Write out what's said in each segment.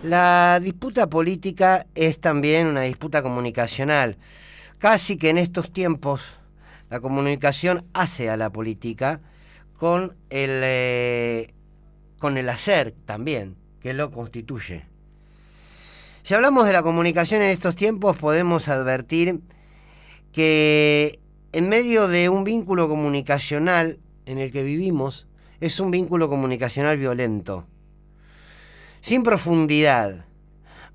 La disputa política es también una disputa comunicacional. Casi que en estos tiempos la comunicación hace a la política con el hacer también, que lo constituye. Si hablamos de la comunicación en estos tiempos, podemos advertir que en medio de un vínculo comunicacional en el que vivimos, es un vínculo comunicacional violento, sin profundidad,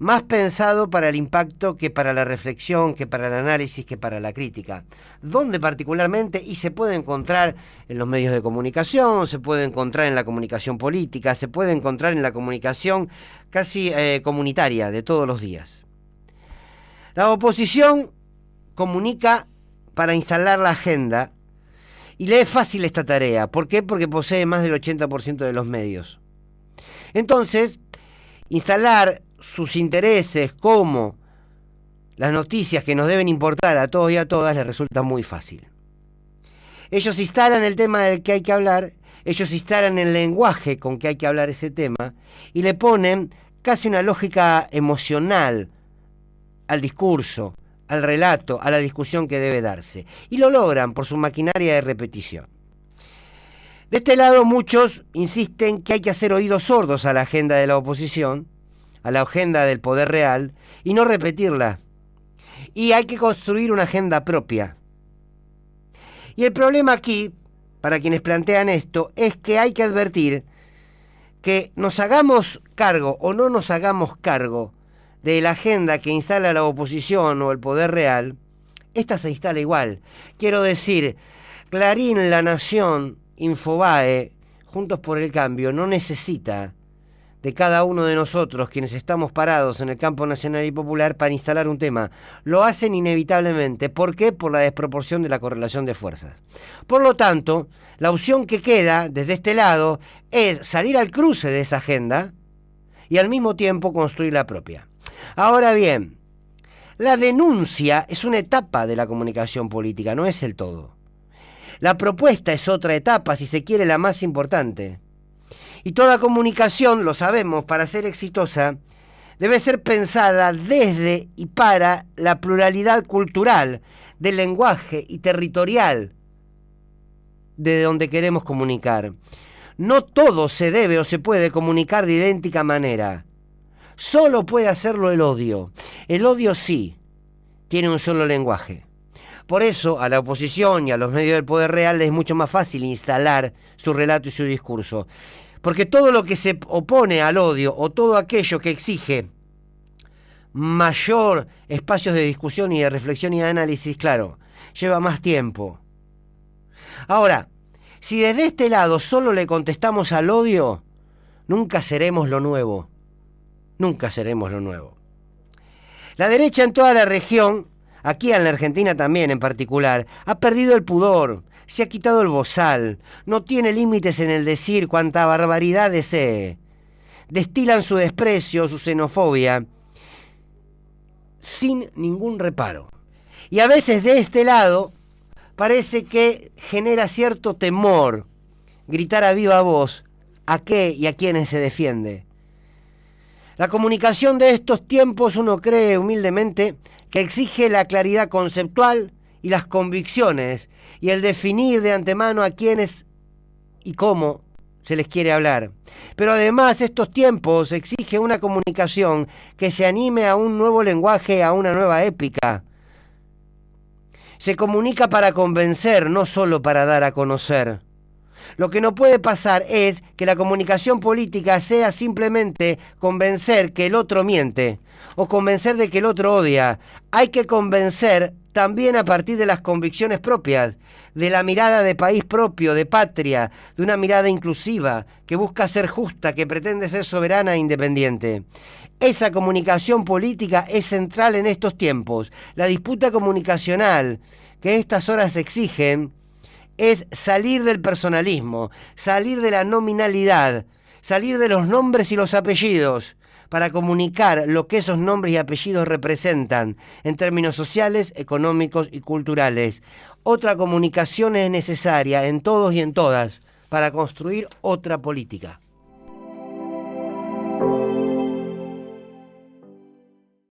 más pensado para el impacto que para la reflexión, que para el análisis, que para la crítica. Donde particularmente, y se puede encontrar en los medios de comunicación, se puede encontrar en la comunicación política, se puede encontrar en la comunicación casi comunitaria de todos los días. La oposición comunica para instalar la agenda y le es fácil esta tarea. ¿Por qué? Porque posee más del 80% de los medios. Entonces, instalar sus intereses como las noticias que nos deben importar a todos y a todas les resulta muy fácil. Ellos instalan el tema del que hay que hablar, ellos instalan el lenguaje con que hay que hablar ese tema y le ponen casi una lógica emocional al discurso, al relato, a la discusión que debe darse. Y lo logran por su maquinaria de repetición. De este lado, muchos insisten que hay que hacer oídos sordos a la agenda de la oposición, a la agenda del poder real, y no repetirla. Y hay que construir una agenda propia. Y el problema aquí, para quienes plantean esto, es que hay que advertir que nos hagamos cargo o no nos hagamos cargo de la agenda que instala la oposición o el poder real, esta se instala igual. Quiero decir, Clarín, La Nación, Infobae, Juntos por el Cambio, no necesita de cada uno de nosotros, quienes estamos parados en el campo nacional y popular, para instalar un tema. Lo hacen inevitablemente. ¿Por qué? Por la desproporción de la correlación de fuerzas. Por lo tanto, la opción que queda desde este lado es salir al cruce de esa agenda y al mismo tiempo construir la propia. Ahora bien, la denuncia es una etapa de la comunicación política, no es el todo. La propuesta es otra etapa, si se quiere, la más importante. Y toda comunicación, lo sabemos, para ser exitosa, debe ser pensada desde y para la pluralidad cultural, del lenguaje y territorial de donde queremos comunicar. No todo se debe o se puede comunicar de idéntica manera. Solo puede hacerlo el odio. El odio sí tiene un solo lenguaje. Por eso a la oposición y a los medios del poder real les es mucho más fácil instalar su relato y su discurso. Porque todo lo que se opone al odio o todo aquello que exige mayor espacios de discusión y de reflexión y de análisis, claro, lleva más tiempo. Ahora, si desde este lado solo le contestamos al odio, nunca seremos lo nuevo. Nunca seremos lo nuevo. La derecha en toda la región, aquí en la Argentina también en particular, ha perdido el pudor, se ha quitado el bozal, no tiene límites en el decir cuánta barbaridad desee. Destilan su desprecio, su xenofobia, sin ningún reparo. Y a veces de este lado parece que genera cierto temor gritar a viva voz a qué y a quiénes se defiende. La comunicación de estos tiempos, uno cree humildemente, que exige la claridad conceptual y las convicciones, y el definir de antemano a quiénes y cómo se les quiere hablar. Pero además estos tiempos exige una comunicación que se anime a un nuevo lenguaje, a una nueva épica. Se comunica para convencer, no solo para dar a conocer. Lo que no puede pasar es que la comunicación política sea simplemente convencer que el otro miente o convencer de que el otro odia. Hay que convencer también a partir de las convicciones propias, de la mirada de país propio, de patria, de una mirada inclusiva, que busca ser justa, que pretende ser soberana e independiente. Esa comunicación política es central en estos tiempos. La disputa comunicacional que estas horas exigen es salir del personalismo, salir de la nominalidad, salir de los nombres y los apellidos, para comunicar lo que esos nombres y apellidos representan en términos sociales, económicos y culturales. Otra comunicación es necesaria en todos y en todas para construir otra política.